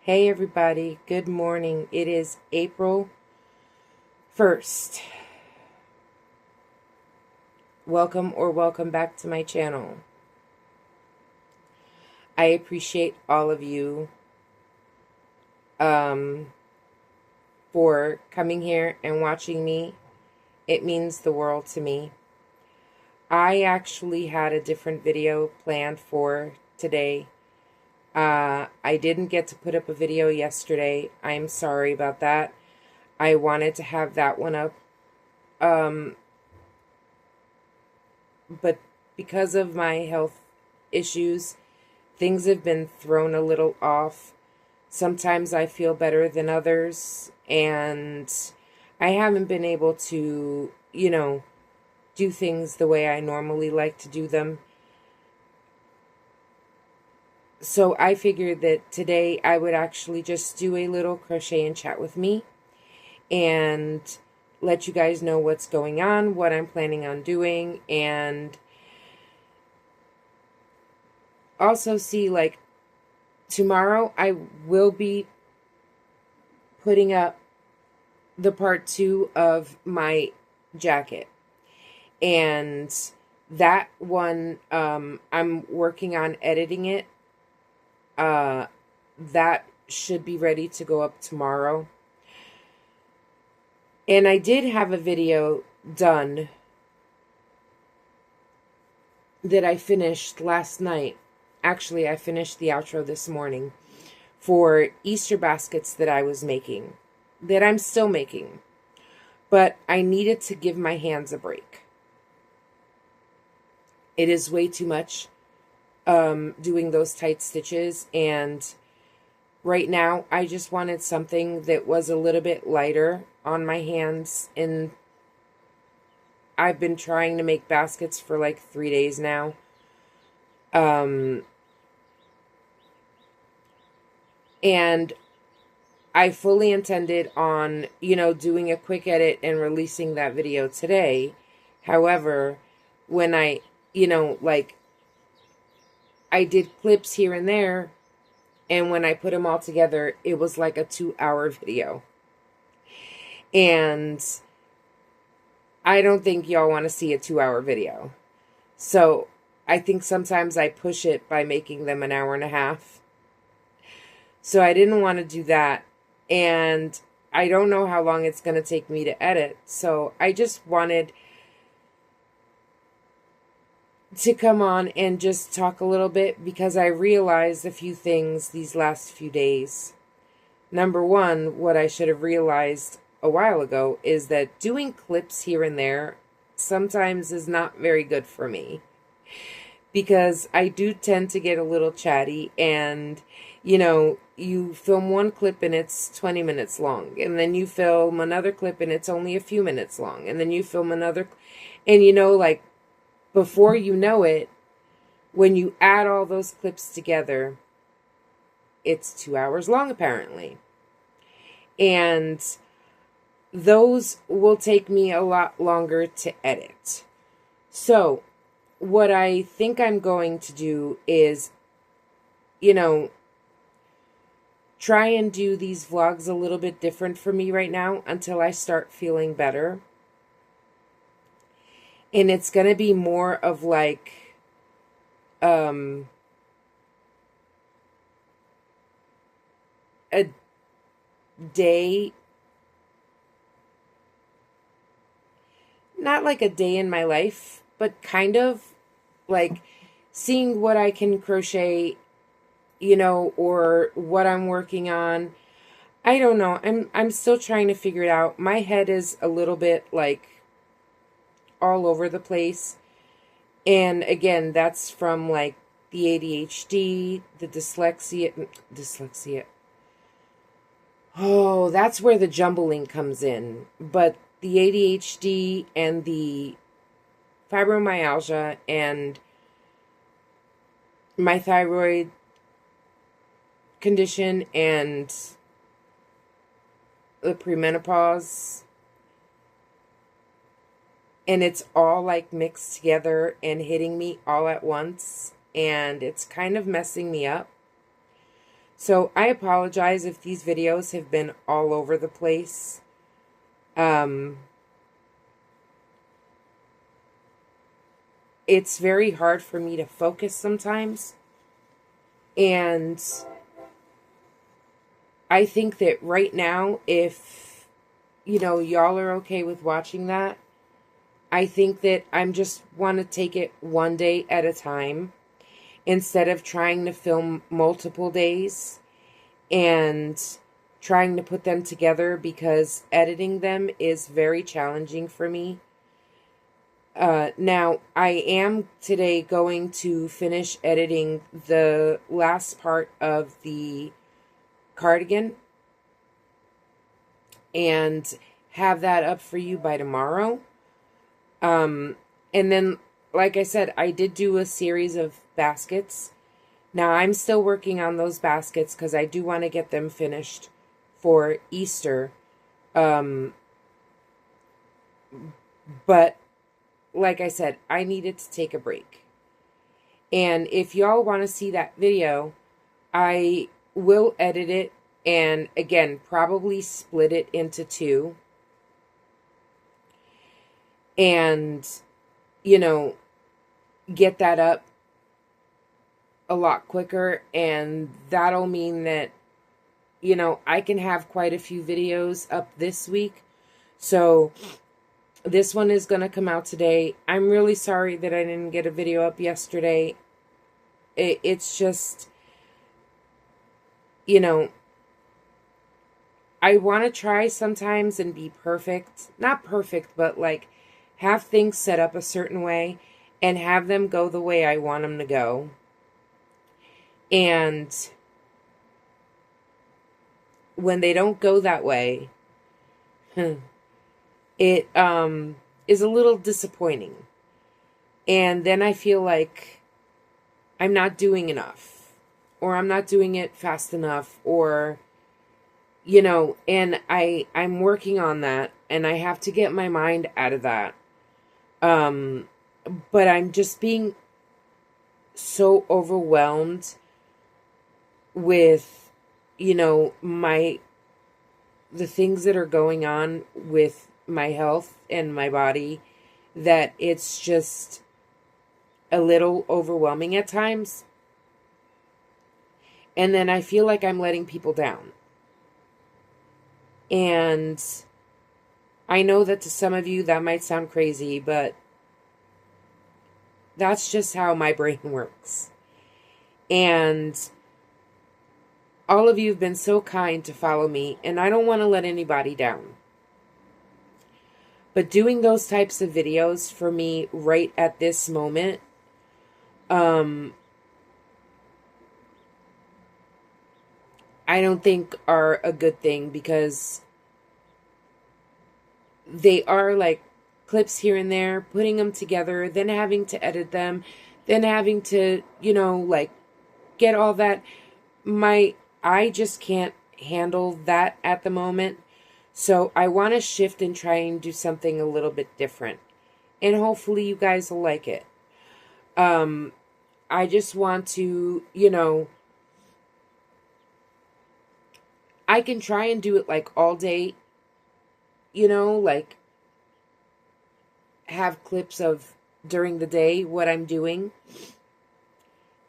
Hey everybody, good morning. It is April 1st. Welcome back to my channel. I appreciate all of you for coming here and watching me. It means the world to me. I actually had a different video planned for today. I didn't get to put up a video yesterday. I'm sorry about that. I wanted to have that one up. But because of my health issues, things have been thrown a little off. Sometimes I feel better than others, and I haven't been able to, do things the way I normally like to do them. So I figured that today I would actually just do a little crochet and chat with me and let you guys know what's going on, what I'm planning on doing, and also see, like, tomorrow I will be putting up the part 2 of my jacket. And that one, I'm working on editing it. That should be ready to go up tomorrow. And I did have a video done that I finished last night. Actually, I finished the outro this morning for Easter baskets that I was making, that I'm still making. But I needed to give my hands a break. It is way too much doing those tight stitches, and right now I just wanted something that was a little bit lighter on my hands. And I've been trying to make baskets for like 3 days now. And I fully intended on, doing a quick edit and releasing that video today. However, when I, I did clips here and there, and when I put them all together, it was like a 2-hour video. And I don't think y'all want to see a 2-hour video. So I think sometimes I push it by making them an hour and a half. So I didn't want to do that. And I don't know how long it's going to take me to edit. So I just wanted to come on and just talk a little bit, because I realized a few things these last few days. Number one, what I should have realized a while ago is that doing clips here and there sometimes is not very good for me, because I do tend to get a little chatty, and you film one clip and it's 20 minutes long, and then you film another clip and it's only a few minutes long, and then you film another, and before you know it, when you add all those clips together, it's 2 hours long apparently. And those will take me a lot longer to edit. So what I think I'm going to do is, try and do these vlogs a little bit different for me right now until I start feeling better. And it's going to be more of like, a day, not like a day in my life, but kind of like seeing what I can crochet, or what I'm working on. I don't know. I'm still trying to figure it out. My head is a little bit like all over the place. And again, that's from like the ADHD, the dyslexia. Oh, that's where the jumbling comes in. But the ADHD and the fibromyalgia and my thyroid condition and the premenopause, and it's all like mixed together and hitting me all at once, and it's kind of messing me up. So I apologize if these videos have been all over the place. It's very hard for me to focus sometimes. And I think that right now, if, y'all are okay with watching that, I think that I'm just want to take it one day at a time instead of trying to film multiple days and trying to put them together, because editing them is very challenging for me. Now, I am today going to finish editing the last part of the cardigan and have that up for you by tomorrow. And then, like I said, I did do a series of baskets. Now, I'm still working on those baskets because I do want to get them finished for Easter. But, like I said, I needed to take a break. And if y'all want to see that video, I will edit it and, again, probably split it into two. And, get that up a lot quicker, and that'll mean that, I can have quite a few videos up this week. So this one is going to come out today. I'm really sorry that I didn't get a video up yesterday. It's just, I want to try sometimes and be perfect. Not perfect, but like have things set up a certain way and have them go the way I want them to go. And when they don't go that way, it is a little disappointing. And then I feel like I'm not doing enough, or I'm not doing it fast enough, or, and I'm working on that, and I have to get my mind out of that. But I'm just being so overwhelmed with, the things that are going on with my health and my body, that it's just a little overwhelming at times. And then I feel like I'm letting people down. And I know that to some of you that might sound crazy, but that's just how my brain works. And all of you have been so kind to follow me, and I don't want to let anybody down. But doing those types of videos for me right at this moment, I don't think are a good thing, because they are like clips here and there, putting them together, then having to edit them, then having to, like get all that. I just can't handle that at the moment. So I want to shift and try and do something a little bit different. And hopefully you guys will like it. I just want to, I can try and do it like all day, like have clips of during the day what I'm doing.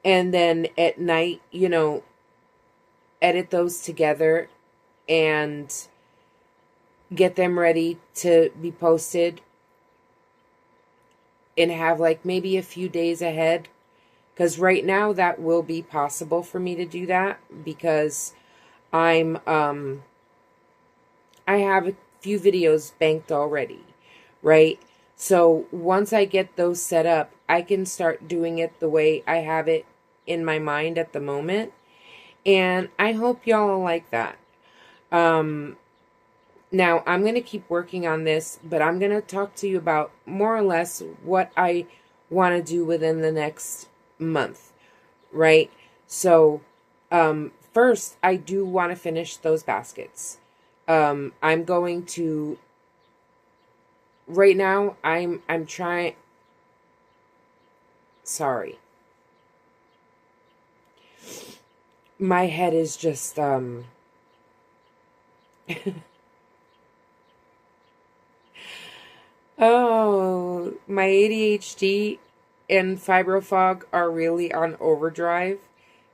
And then at night, edit those together and get them ready to be posted, and have like maybe a few days ahead. Because right now that will be possible for me to do that, because I have a few videos banked already, right? So once I get those set up, I can start doing it the way I have it in my mind at the moment. And I hope y'all will like that. Now, I'm going to keep working on this, but I'm going to talk to you about more or less what I want to do within the next month, right? So, first, I do want to finish those baskets. I'm going to, right now, I'm trying, sorry. my head is just, oh, my ADHD and fibrofog are really on overdrive.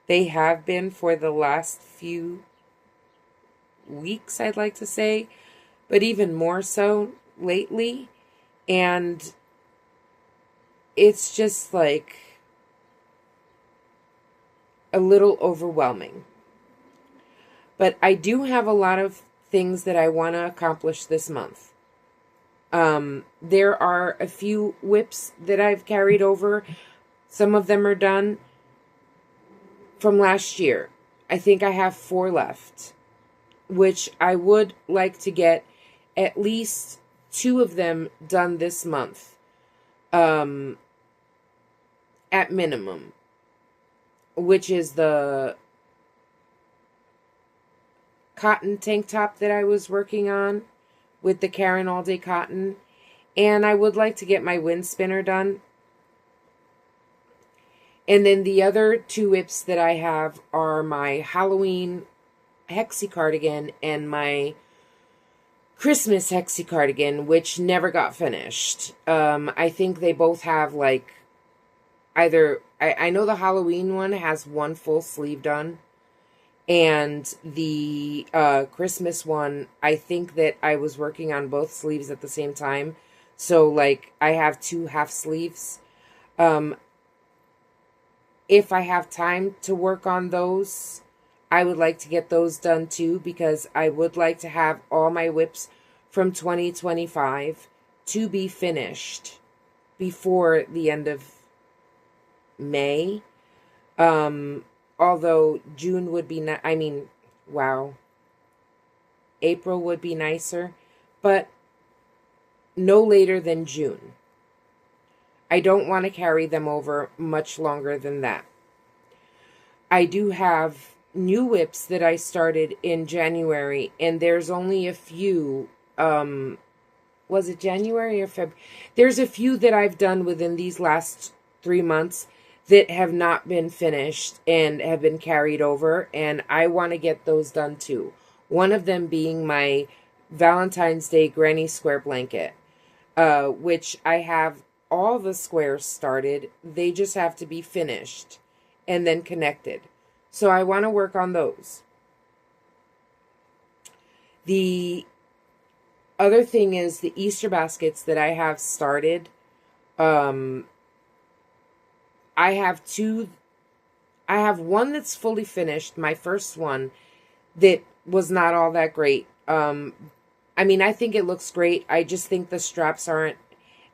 They have been for the last few weeks, I'd like to say, but even more so lately. And it's just like a little overwhelming. But I do have a lot of things that I want to accomplish this month. There are a few whips that I've carried over. Some of them are done from last year. I think I have 4 left, which I would like to get at least 2 of them done this month, at minimum, which is the cotton tank top that I was working on with the Karen All Day Cotton. And I would like to get my wind spinner done. And then the other 2 whips that I have are my Halloween hexie cardigan and my Christmas hexie cardigan, which never got finished. I think they both have like either, I know the Halloween one has 1 full sleeve done. And the Christmas one, I think that I was working on both sleeves at the same time. So, like, I have 2 half sleeves. If I have time to work on those, I would like to get those done too, because I would like to have all my whips from 2025 to be finished before the end of May. Although June would be, April would be nicer, but no later than June. I don't want to carry them over much longer than that. I do have new whips that I started in January, and there's only a few, was it January or February? There's a few that I've done within these last 3 months that have not been finished and have been carried over, and I want to get those done too. One of them being my Valentine's Day granny square blanket, which I have all the squares started. They just have to be finished and then connected. So I want to work on those. The other thing is the Easter baskets that I have started. I have 2. I have one that's fully finished, my first one, that was not all that great. I think it looks great. I just think the straps aren't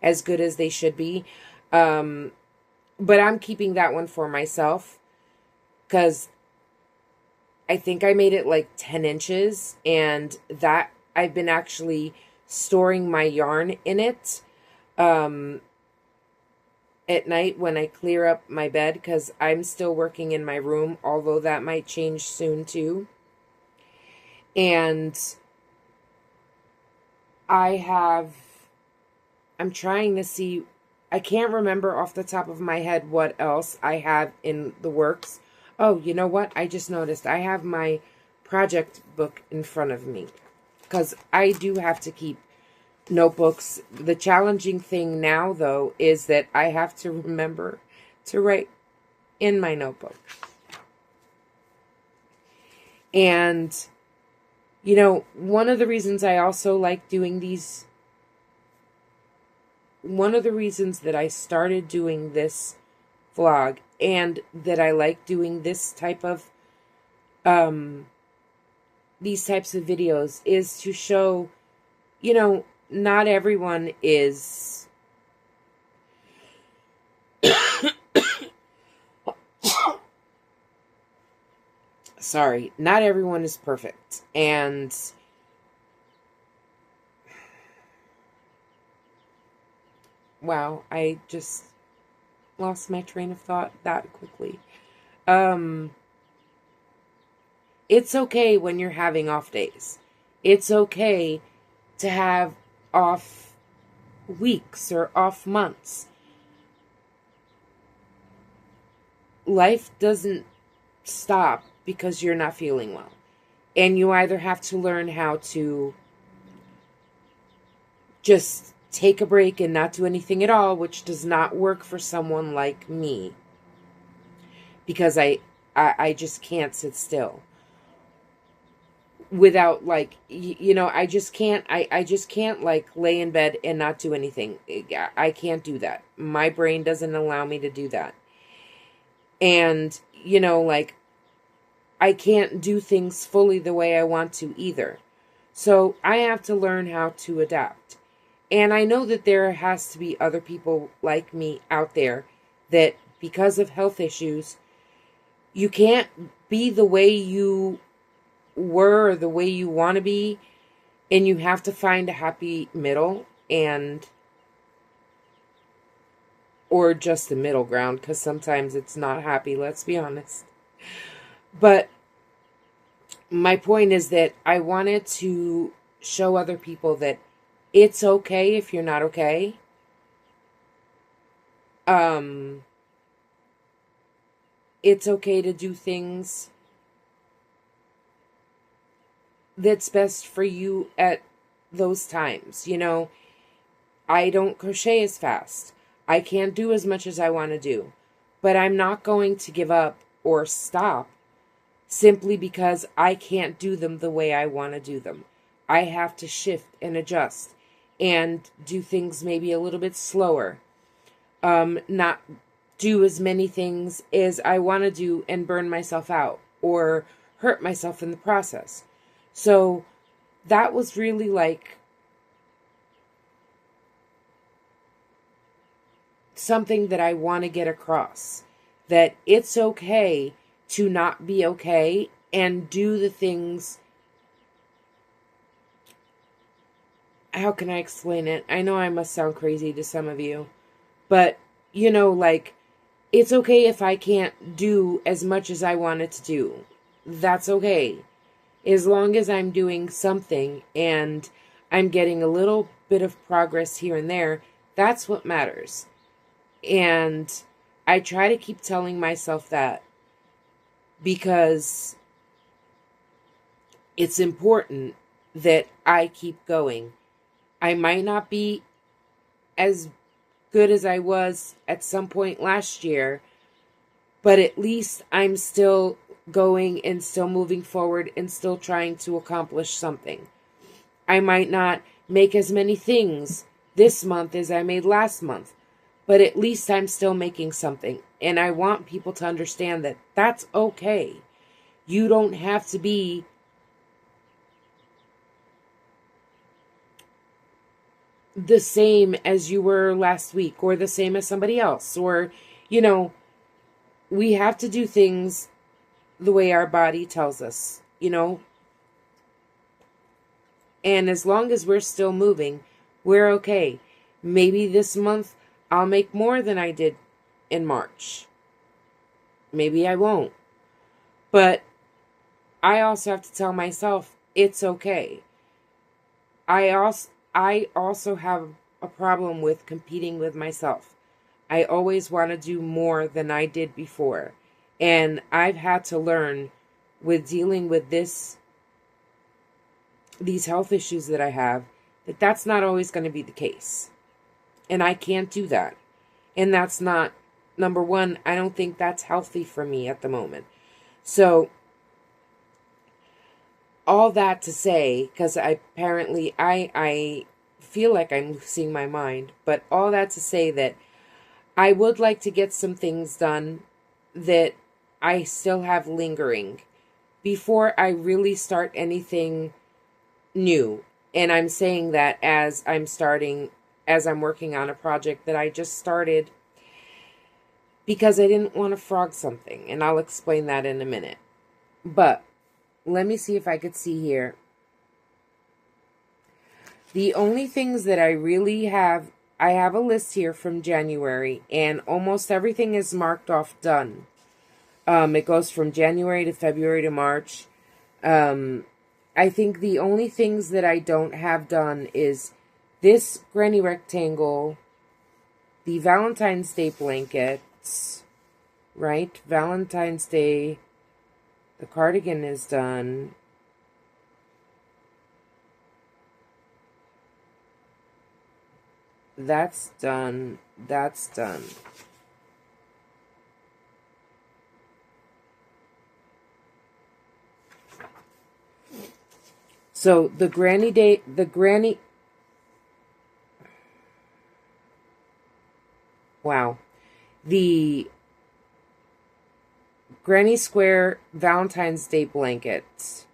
as good as they should be. But I'm keeping that one for myself, because I think I made it like 10 inches, and that I've been actually storing my yarn in it at night when I clear up my bed, because I'm still working in my room, although that might change soon too. And I'm trying to see, I can't remember off the top of my head what else I have in the works. Oh, you know what? I just noticed I have my project book in front of me, because I do have to keep notebooks. The challenging thing now, though, is that I have to remember to write in my notebook. And, one of the reasons I also like doing these, one of the reasons that I started doing this vlog, and that I like doing this type of, these types of videos, is to show, not everyone is sorry, not everyone is perfect. And wow, I just lost my train of thought that quickly. It's okay when you're having off days. It's okay to have off weeks or off months. Life doesn't stop because you're not feeling well. And you either have to learn how to just take a break and not do anything at all, which does not work for someone like me, because I just can't sit still without, like, I just can't, I just can't, like, lay in bed and not do anything. I can't do that. My brain doesn't allow me to do that. And, like, I can't do things fully the way I want to either. So I have to learn how to adapt. And I know that there has to be other people like me out there that, because of health issues, you can't be the way you were or the way you want to be, and you have to find a happy middle, or just the middle ground, because sometimes it's not happy, let's be honest. But my point is that I wanted to show other people that it's okay if you're not okay. It's okay to do things that's best for you at those times. I don't crochet as fast. I can't do as much as I want to do. But I'm not going to give up or stop simply because I can't do them the way I want to do them. I have to shift and adjust and do things maybe a little bit slower. Not do as many things as I want to do and burn myself out or hurt myself in the process. So that was really, like, something that I want to get across. That it's okay to not be okay and do the things. How can I explain it? I know I must sound crazy to some of you. But, like, it's okay if I can't do as much as I wanted to do. That's okay. As long as I'm doing something and I'm getting a little bit of progress here and there, that's what matters. And I try to keep telling myself that, because it's important that I keep going. I might not be as good as I was at some point last year, but at least I'm still going and still moving forward and still trying to accomplish something. I might not make as many things this month as I made last month, but at least I'm still making something. And I want people to understand that that's okay. You don't have to be the same as you were last week or the same as somebody else. Or, we have to do things the way our body tells us, And as long as we're still moving, we're okay. Maybe this month I'll make more than I did in March. Maybe I won't. But I also have to tell myself it's okay. I also have a problem with competing with myself. I always want to do more than I did before. And I've had to learn, with dealing with these health issues that I have, that that's not always going to be the case. And I can't do that. And that's not, number one, I don't think that's healthy for me at the moment. So, all that to say, because I feel like I'm losing my mind, but all that to say that I would like to get some things done that I still have lingering before I really start anything new. And I'm saying that as I'm working on a project that I just started, because I didn't want to frog something, and I'll explain that in a minute. But let me see if I could see here. The only things that I really have, I have a list here from January, and almost everything is marked off done. It goes from January to February to March. I think the only things that I don't have done is this granny rectangle, the Valentine's Day blankets, right? Valentine's Day The cardigan is done. That's done. That's done. So the wow. The Granny Square Valentine's Day blanket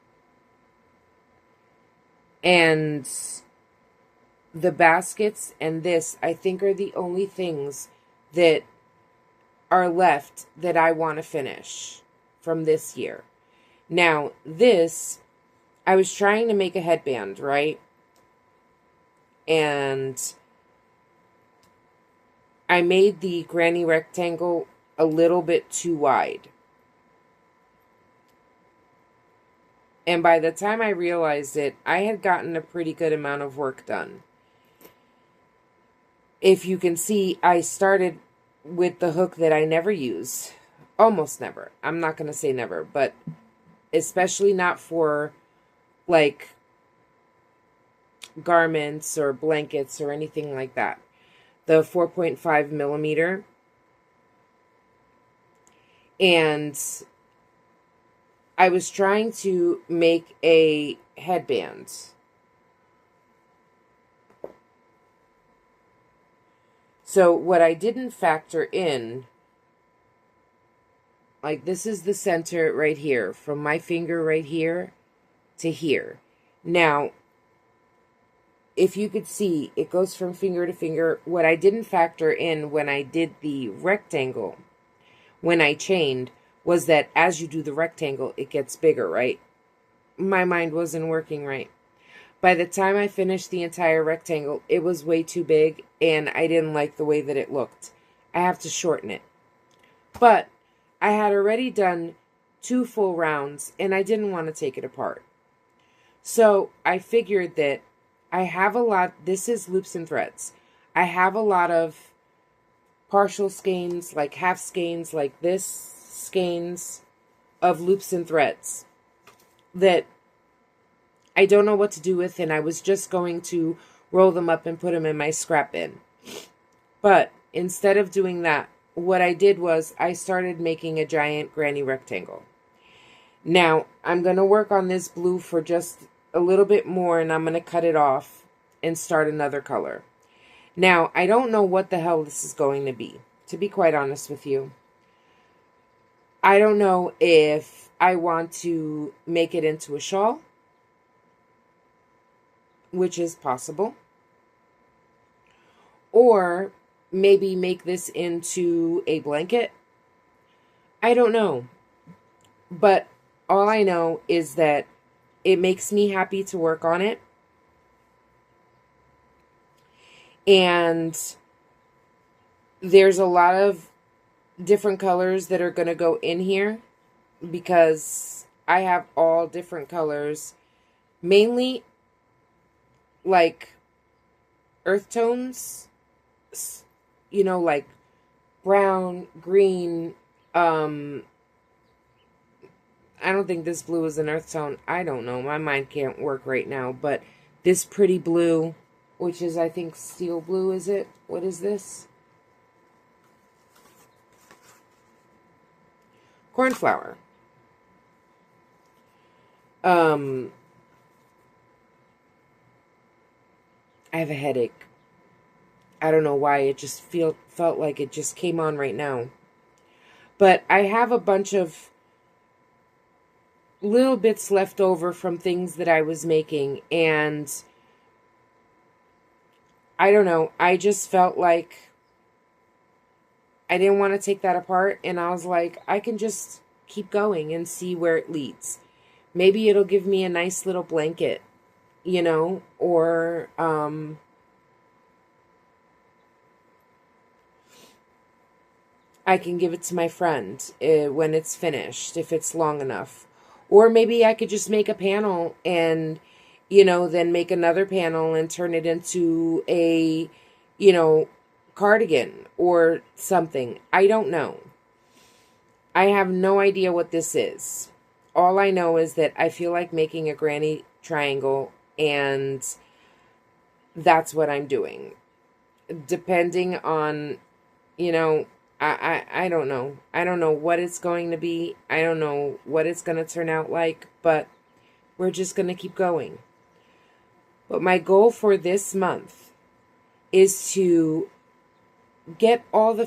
and the baskets and this, I think, are the only things that are left that I want to finish from this year. Now, this, I was trying to make a headband, right? And I made the granny rectangle a little bit too wide. And by the time I realized it, I had gotten a pretty good amount of work done. If you can see, I started with the hook that I never use. Almost never. I'm not going to say never, but especially not for, like, garments or blankets or anything like that. The 4.5 millimeter. And I was trying to make a headband. So what I didn't factor in, like, this is the center right here, from my finger right here to here. Now, if you could see, it goes from finger to finger. What I didn't factor in when I did the rectangle, when I chained, was that as you do the rectangle, it gets bigger, right? My mind wasn't working right. By the time I finished the entire rectangle, it was way too big, and I didn't like the way that it looked. I have to shorten it. But I had already done 2 full rounds, and I didn't want to take it apart. So I figured that I have a lot, this is loops and threads. I have a lot of partial skeins, like half skeins, like this skeins of loops and threads that I don't know what to do with, and I was just going to roll them up and put them in my scrap bin. But instead of doing that, what I did was I started making a giant granny rectangle. Now, I'm going to work on this blue for just a little bit more, and I'm going to cut it off and start another color. Now, I don't know what the hell this is going to be quite honest with you. I don't know if I want to make it into a shawl, which is possible, or maybe make this into a blanket. I don't know. But all I know is that it makes me happy to work on it. And there's a lot of different colors that are going to go in here because I have all different colors. Mainly like earth tones, you know, like brown, green. I don't think this blue is an earth tone. I don't know. My mind can't work right now. But this pretty blue, which is, I think, steel blue, is it? What is this? Cornflower. I have a headache. I don't know why. It just felt like it just came on right now. But I have a bunch of little bits left over from things that I was making. And I don't know. I just felt like I didn't want to take that apart. And I was like, I can just keep going and see where it leads. Maybe it'll give me a nice little blanket, you know, or I can give it to my friend when it's finished, if it's long enough. Or maybe I could just make a panel and, you know, then make another panel and turn it into a, you know, cardigan or something. I don't know. I have no idea what this is. all I know is that I feel like making a granny triangle, and that's what I'm doing. Depending on, you know, I don't know. I don't know what it's going to be. I don't know what it's going to turn out like, but we're just going to keep going. But my goal for this month is to get all the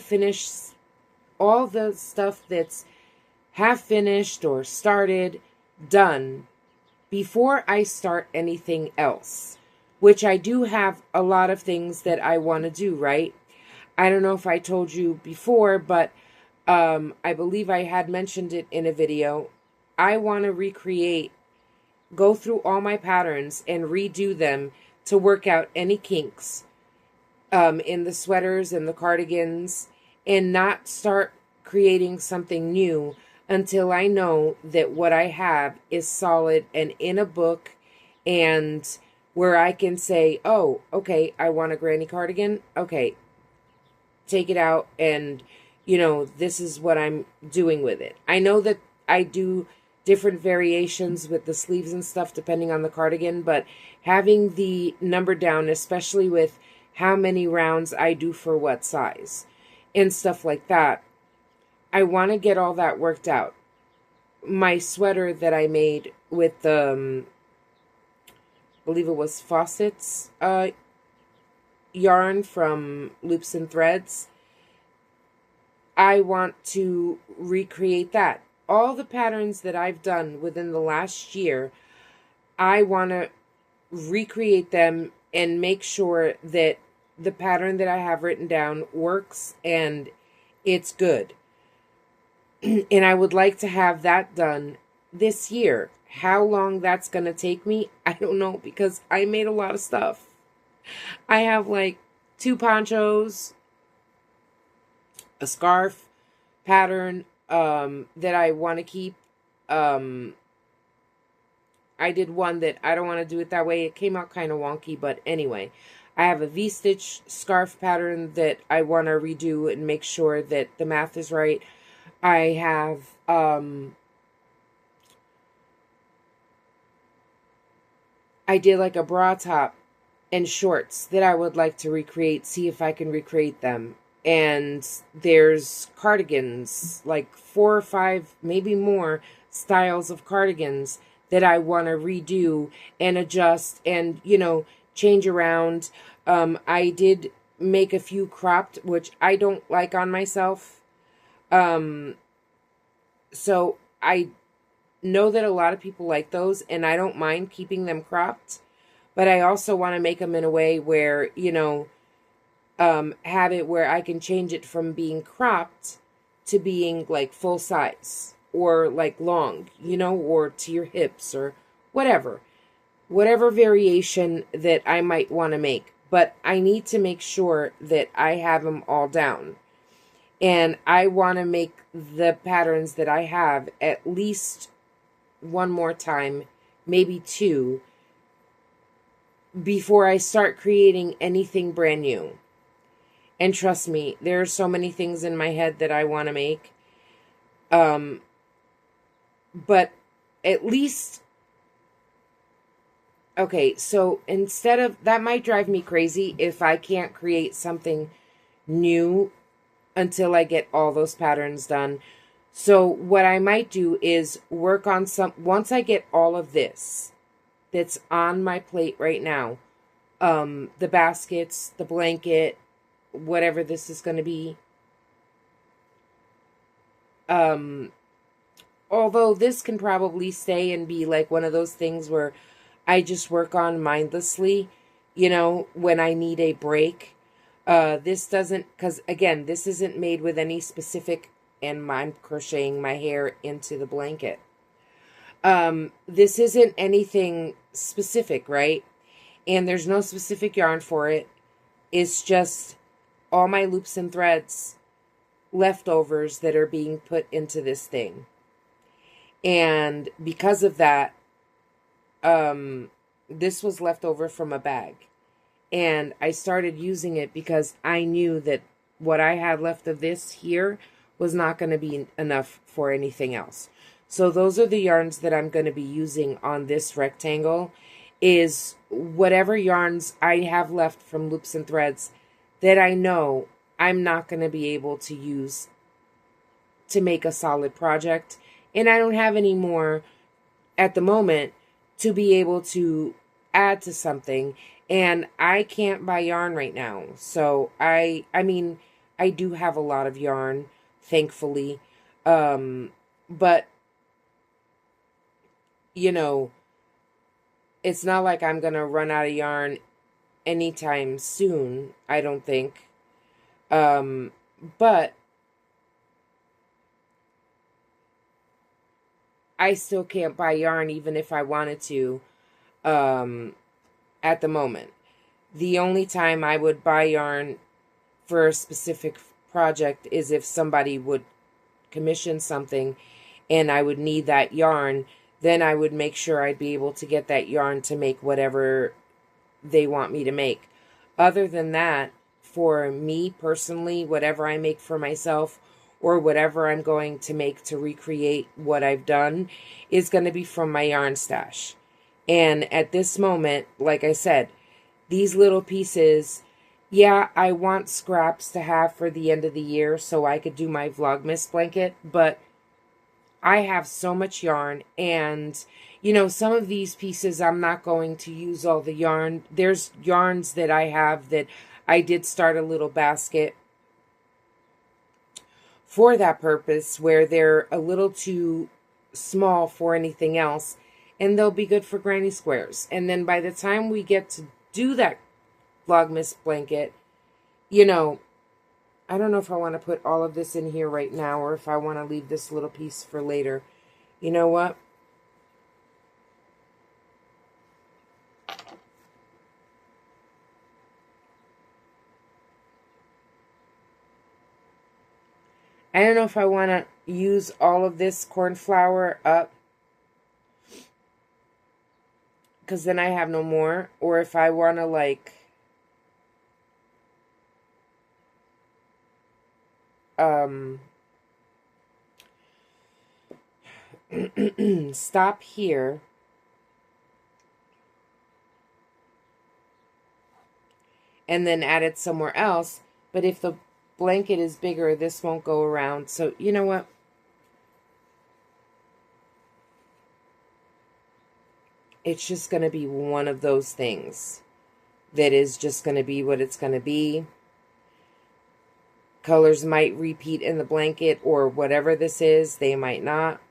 stuff that's half finished or started done before I start anything else, which I do have a lot of things that I want to do, right? I don't know if I told you before, but I believe I had mentioned it in a video. I want to go through all my patterns and redo them to work out any kinks in the sweaters and the cardigans, and not start creating something new until I know that what I have is solid and in a book, and where I can say, oh, okay, I want a granny cardigan. Okay, take it out, and, this is what I'm doing with it. I know that I do different variations with the sleeves and stuff depending on the cardigan, but having the number down, especially with how many rounds I do for what size and stuff like that, I want to get all that worked out. My sweater that I made with I believe it was Fawcett's yarn from Loops and Threads, I want to recreate that. All the patterns that I've done within the last year, I want to recreate them and make sure that the pattern that I have written down works and it's good. And I would like to have that done this year. How long that's going to take me, I don't know, because I made a lot of stuff. I have like 2 ponchos, a scarf pattern that I want to keep. I did one that I don't want to do it that way. It came out kind of wonky, but anyway. I have a V-stitch scarf pattern that I want to redo and make sure that the math is right. I have I did like a bra top and shorts that I would like to recreate, see if I can recreate them. And there's cardigans, like 4 or 5, maybe more styles of cardigans that I want to redo and adjust and, change around. I did make a few cropped, which I don't like on myself. So I know that a lot of people like those, and I don't mind keeping them cropped, but I also want to make them in a way where, have it where I can change it from being cropped to being like full size or like long, or to your hips or whatever variation that I might want to make. But I need to make sure that I have them all down. And I want to make the patterns that I have at least one more time, maybe 2, before I start creating anything brand new. And trust me, there are so many things in my head that I want to make. But at least, okay, so instead of, that might drive me crazy if I can't create something new until I get all those patterns done. So what I might do is work on once I get all of this that's on my plate right now, the baskets, the blanket, whatever this is going to be. Although this can probably stay and be like one of those things where I just work on mindlessly, when I need a break. This doesn't, because again, this isn't made with any specific, and I'm crocheting my hair into the blanket. This isn't anything specific, right? And there's no specific yarn for it. It's just all my loops and threads leftovers that are being put into this thing. And because of that, this was left over from a bag. And I started using it because I knew that what I had left of this here was not going to be enough for anything else. So those are the yarns that I'm going to be using on this rectangle, is whatever yarns I have left from Loops and Threads that I know I'm not going to be able to use to make a solid project. And I don't have any more at the moment to be able to add to something. And I can't buy yarn right now. So I mean, I do have a lot of yarn, thankfully. But, you know, it's not like I'm going to run out of yarn anytime soon, I don't think. But I still can't buy yarn even if I wanted to at the moment. The only time I would buy yarn for a specific project is if somebody would commission something and I would need that yarn. Then I would make sure I'd be able to get that yarn to make whatever they want me to make. Other than that, for me personally, whatever I make for myself or whatever I'm going to make to recreate what I've done is going to be from my yarn stash. And at this moment, like I said, these little pieces, yeah, I want scraps to have for the end of the year so I could do my Vlogmas blanket, but I have so much yarn, and, you know, some of these pieces I'm not going to use all the yarn. There's yarns that I have that I did start a little basket for that purpose where they're a little too small for anything else, and they'll be good for granny squares. And then by the time we get to do that Vlogmas blanket, you know, I don't know if I want to put all of this in here right now or if I want to leave this little piece for later. You know what? I don't know if I want to use all of this corn flour up, because then I have no more, or if I want to, like, stop here and then add it somewhere else. But if the blanket is bigger, this won't go around. So, you know what? It's just going to be one of those things that is just going to be what it's going to be. Colors might repeat in the blanket or whatever this is. They might not.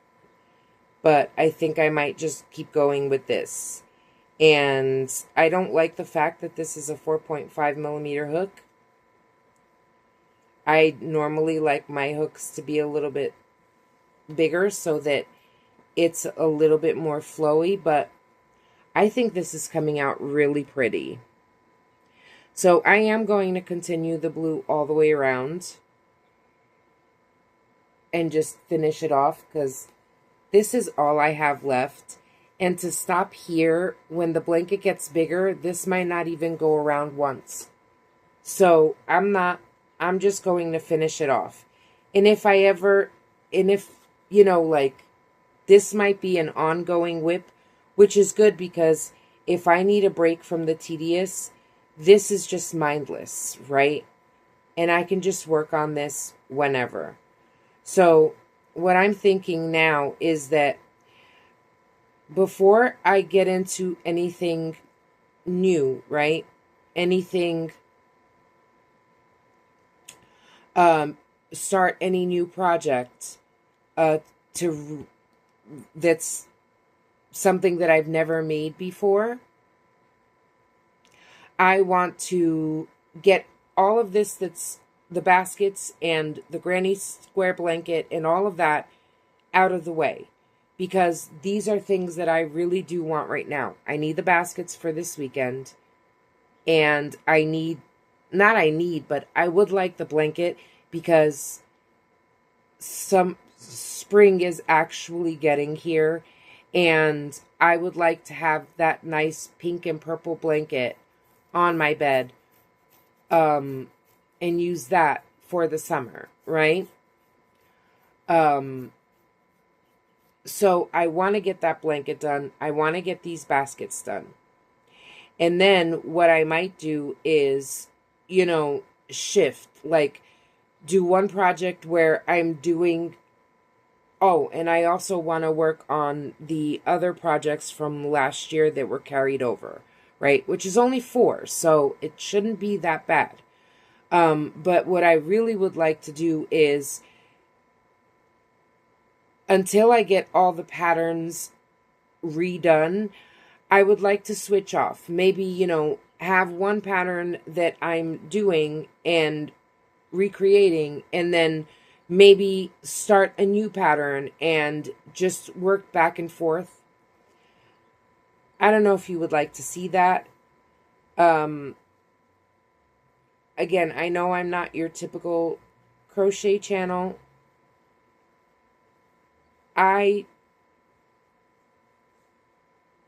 But I think I might just keep going with this. And I don't like the fact that this is a 4.5 millimeter hook. I normally like my hooks to be a little bit bigger so that it's a little bit more flowy, but I think this is coming out really pretty. So I am going to continue the blue all the way around and just finish it off because this is all I have left. And to stop here, when the blanket gets bigger, this might not even go around once. So I'm just going to finish it off. And if, you know, like, this might be an ongoing whip, which is good because if I need a break from the tedious, this is just mindless, right? And I can just work on this whenever. So what I'm thinking now is that before I get into anything new, right? Anything, start any new project, that's something that I've never made before. I want to get all of this, that's the baskets and the granny square blanket and all of that out of the way. Because these are things that I really do want right now. I need the baskets for this weekend. And but I would like the blanket because some spring is actually getting here. And I would like to have that nice pink and purple blanket on my bed. And use that for the summer, right? So I want to get that blanket done. I want to get these baskets done. And then what I might do is, shift. Like, do one project where I'm doing. Oh, and I also want to work on the other projects from last year that were carried over, right? Which is only 4, so it shouldn't be that bad. But what I really would like to do is, until I get all the patterns redone, I would like to switch off. Maybe, have one pattern that I'm doing and recreating, and then maybe start a new pattern and just work back and forth. I don't know if you would like to see that. Again, I know I'm not your typical crochet channel. I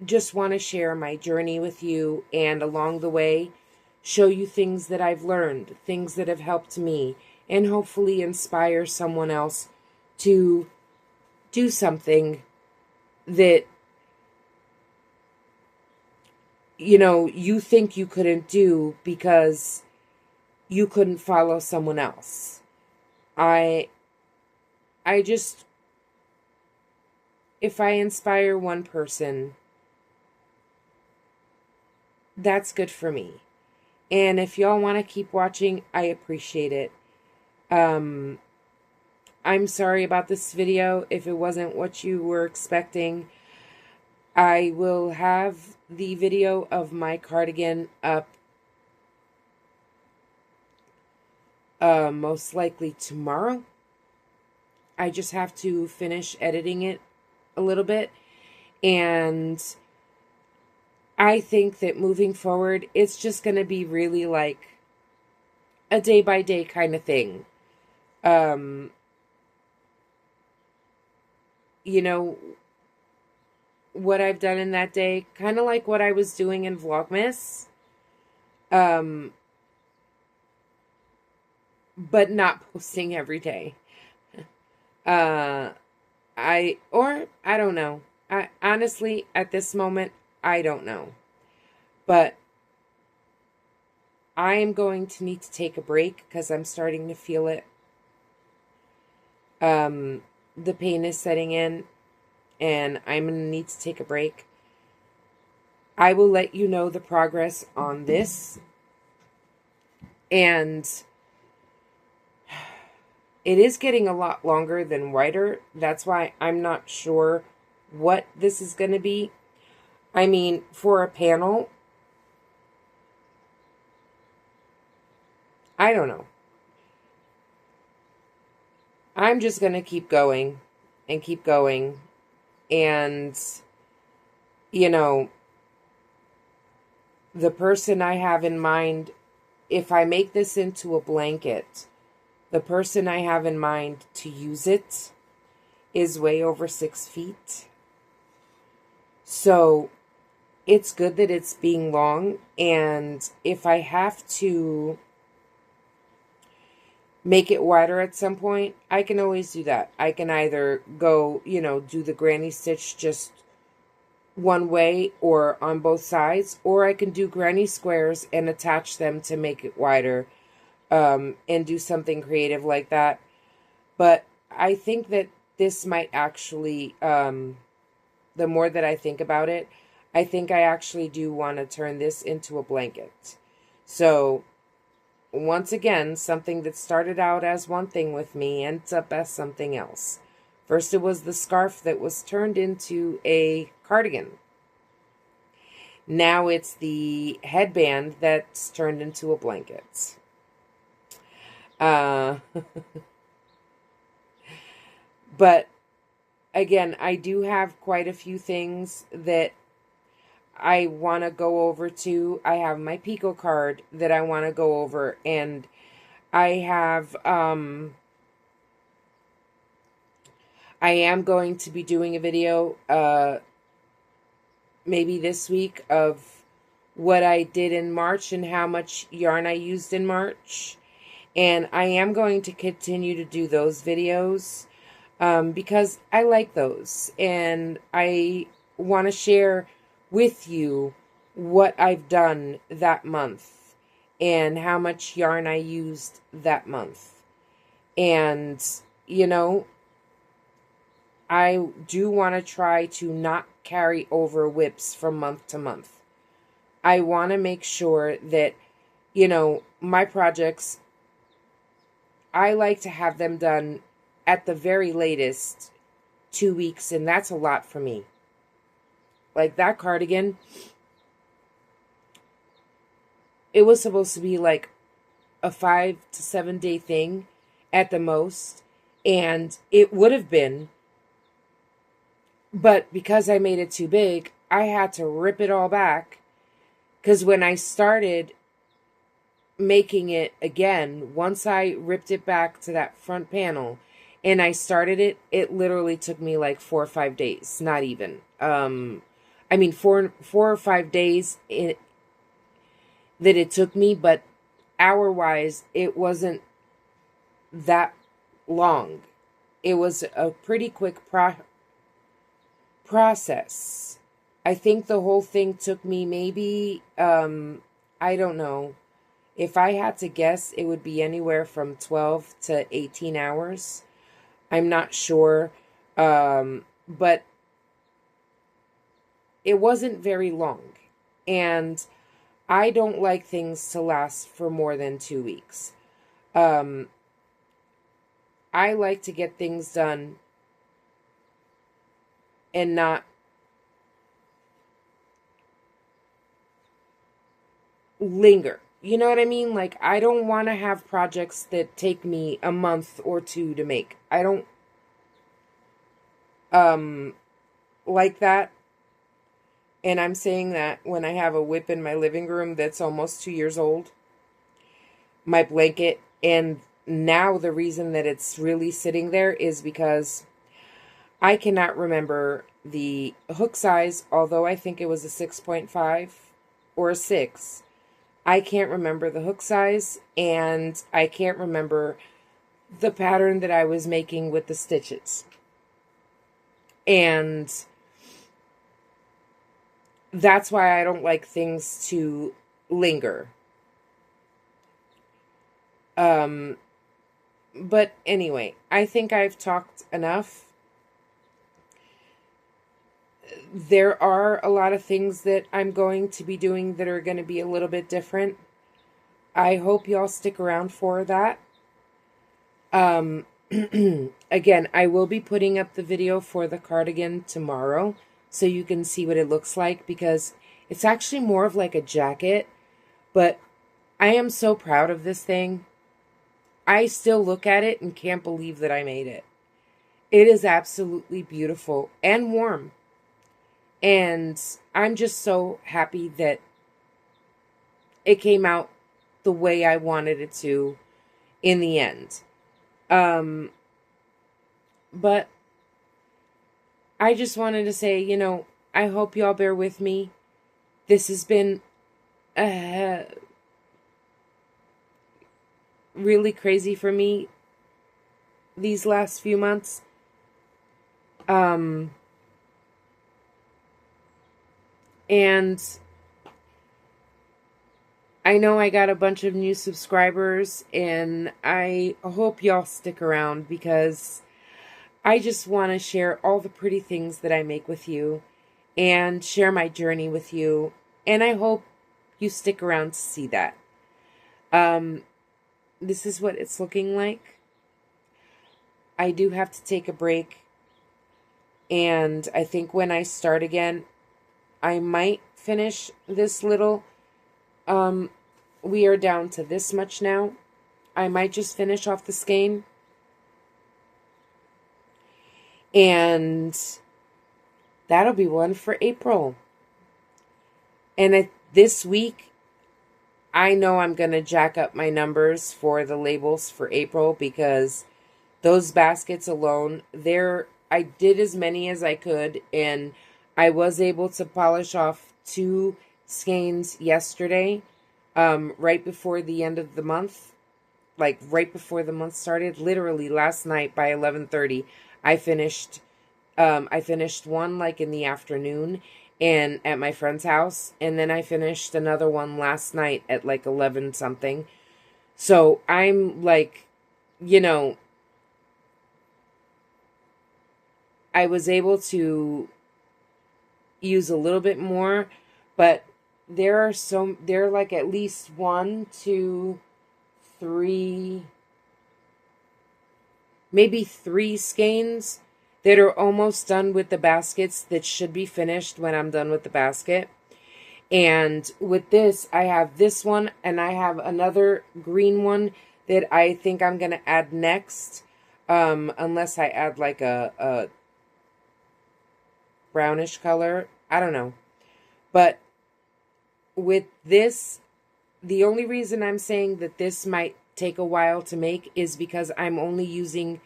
just want to share my journey with you, and along the way, show you things that I've learned, things that have helped me, and hopefully inspire someone else to do something that, you think you couldn't do because you couldn't follow someone else. I just, if I inspire one person, that's good for me. And if y'all want to keep watching, I appreciate it. I'm sorry about this video if it wasn't what you were expecting. I will have the video of my cardigan up most likely tomorrow. I just have to finish editing it a little bit, and I think that moving forward, it's just going to be really like a day-by-day kind of thing. What I've done in that day, kind of like what I was doing in Vlogmas, but not posting every day. I don't know. Honestly, at this moment, I don't know. But I am going to need to take a break because I'm starting to feel it. The pain is setting in, and I'm going to need to take a break. I will let you know the progress on this. And it is getting a lot longer than wider. That's why I'm not sure what this is going to be. I mean, for a panel, I don't know. I'm just going to keep going and keep going. And, the person I have in mind, if I make this into a blanket, the person I have in mind to use it is way over 6 feet. So it's good that it's being long, and if I have to make it wider at some point, I can always do that. I can either go, do the granny stitch just one way or on both sides, or I can do granny squares and attach them to make it wider, and do something creative like that. But I think that this might actually, the more that I think about it, I think I actually do want to turn this into a blanket. So once again, something that started out as one thing with me ends up as something else. First it was the scarf that was turned into a cardigan. Now it's the headband that's turned into a blanket. But again, I do have quite a few things that I want to go over too. I have my Pico card that I want to go over, and I have, I am going to be doing a video, maybe this week, of what I did in March and how much yarn I used in March. And I am going to continue to do those videos. because I like those, and I want to share with you what I've done that month and how much yarn I used that month. And, you know, I do want to try to not carry over whips from month to month. I want to make sure that, my projects, I like to have them done at the very latest 2 weeks, and that's a lot for me. Like that cardigan, it was supposed to be like a 5 to 7 day thing at the most, and it would have been, but because I made it too big, I had to rip it all back, because when I started making it again, once I ripped it back to that front panel and I started it, it literally took me like 4 or 5 days, not even. I mean, 4 or 5 days that it took me, but hour-wise, it wasn't that long. It was a pretty quick process. I think the whole thing took me maybe, I don't know. If I had to guess, it would be anywhere from 12 to 18 hours. I'm not sure. But it wasn't very long. And I don't like things to last for more than 2 weeks. I like to get things done and not linger. You know what I mean? Like, I don't want to have projects that take me a month or two to make. I don't like that. And I'm saying that when I have a whip in my living room that's almost 2 years old. My blanket. And now the reason that it's really sitting there is because I cannot remember the hook size, although I think it was a 6.5 or a 6. I can't remember the hook size, and I can't remember the pattern that I was making with the stitches. And that's why I don't like things to linger. But anyway, I think I've talked enough. There are a lot of things that I'm going to be doing that are going to be a little bit different. I hope y'all stick around for that. Again, I will be putting up the video for the cardigan tomorrow so you can see what it looks like, because it's actually more of like a jacket, but I am so proud of this thing. I still look at it and can't believe that I made it. It is absolutely beautiful and warm. And I'm just so happy that it came out the way I wanted it to in the end. But I just wanted to say, I hope y'all bear with me. This has been really crazy for me these last few months. And I know I got a bunch of new subscribers, and I hope y'all stick around, because I just want to share all the pretty things that I make with you and share my journey with you. And I hope you stick around to see that. This is what it's looking like. I do have to take a break. And I think when I start again, I might finish this little, we are down to this much now. I might just finish off the skein. And that'll be one for April. And this week, I know I'm going to jack up my numbers for the labels for April, because those baskets alone, I did as many as I could, and I was able to polish off 2 skeins yesterday, right before the end of the month, like right before the month started. Literally last night by 11:30, I finished one like in the afternoon and at my friend's house, and then I finished another one last night at like 11 something. So I'm like, you know, I was able to use a little bit more, but there are like at least 1, 2, 3, maybe 3 skeins that are almost done with the baskets that should be finished when I'm done with the basket. And with this, I have this one, and I have another green one that I think I'm going to add next, unless I add like a brownish color. I don't know. But with this, the only reason I'm saying that this might take a while to make is because I'm only using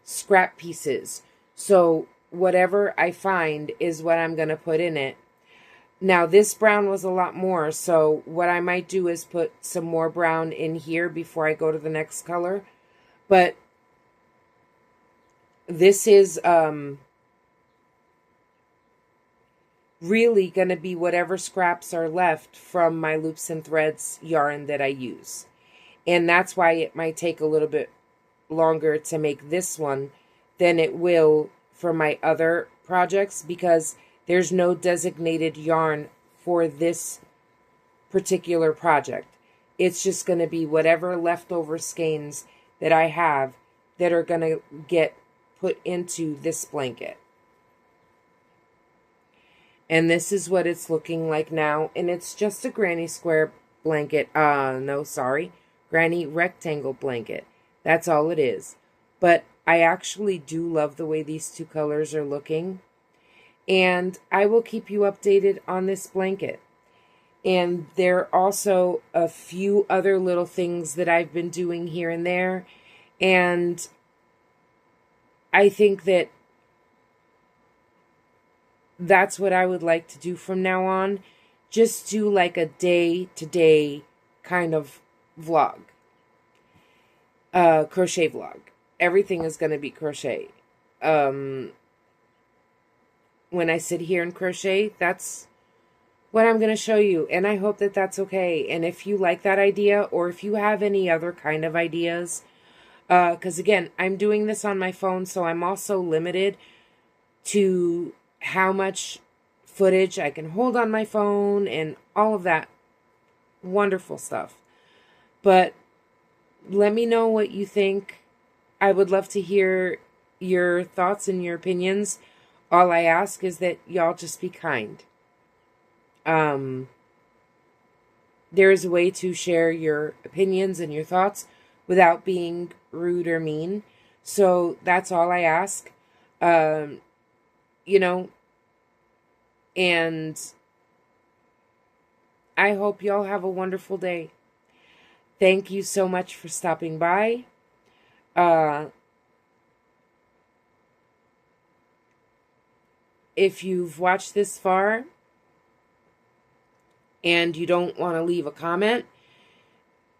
scrap pieces. So whatever I find is what I'm going to put in it. Now, this brown was a lot more, so what I might do is put some more brown in here before I go to the next color. But this is really going to be whatever scraps are left from my Loops and Threads yarn that I use. And that's why it might take a little bit longer to make this one than it will for my other projects, because there's no designated yarn for this particular project. It's just going to be whatever leftover skeins that I have that are going to get put into this blanket. And this is what it's looking like now. And it's just a granny square blanket. Granny rectangle blanket. That's all it is. But I actually do love the way these two colors are looking. And I will keep you updated on this blanket. And there are also a few other little things that I've been doing here and there. And I think that that's what I would like to do from now on. Just do like a day-to-day kind of vlog. Crochet vlog. Everything is going to be crochet. When I sit here and crochet, that's what I'm going to show you. And I hope that that's okay. And if you like that idea, or if you have any other kind of ideas, because again, I'm doing this on my phone, so I'm also limited to how much footage I can hold on my phone and all of that wonderful stuff. But let me know what you think. I would love to hear your thoughts and your opinions. All I ask is that y'all just be kind. There's a way to share your opinions and your thoughts without being rude or mean. So that's all I ask. And I hope y'all have a wonderful day. Thank you so much for stopping by. If you've watched this far and you don't want to leave a comment,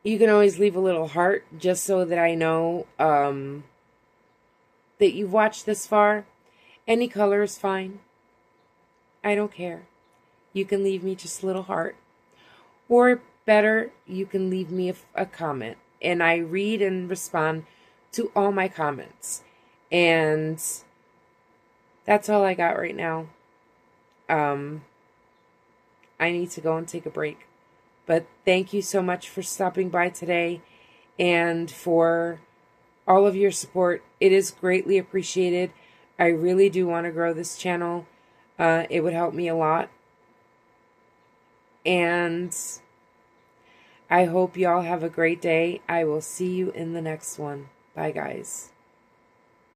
you can always leave a little heart just so that I know that you've watched this far. Any color is fine. I don't care. You can leave me just a little heart. Or better, you can leave me a comment. And I read and respond to all my comments. And that's all I got right now. I need to go and take a break. But thank you so much for stopping by today and for all of your support. It is greatly appreciated. I really do want to grow this channel. It would help me a lot. And I hope y'all have a great day. I will see you in the next one. Bye, guys.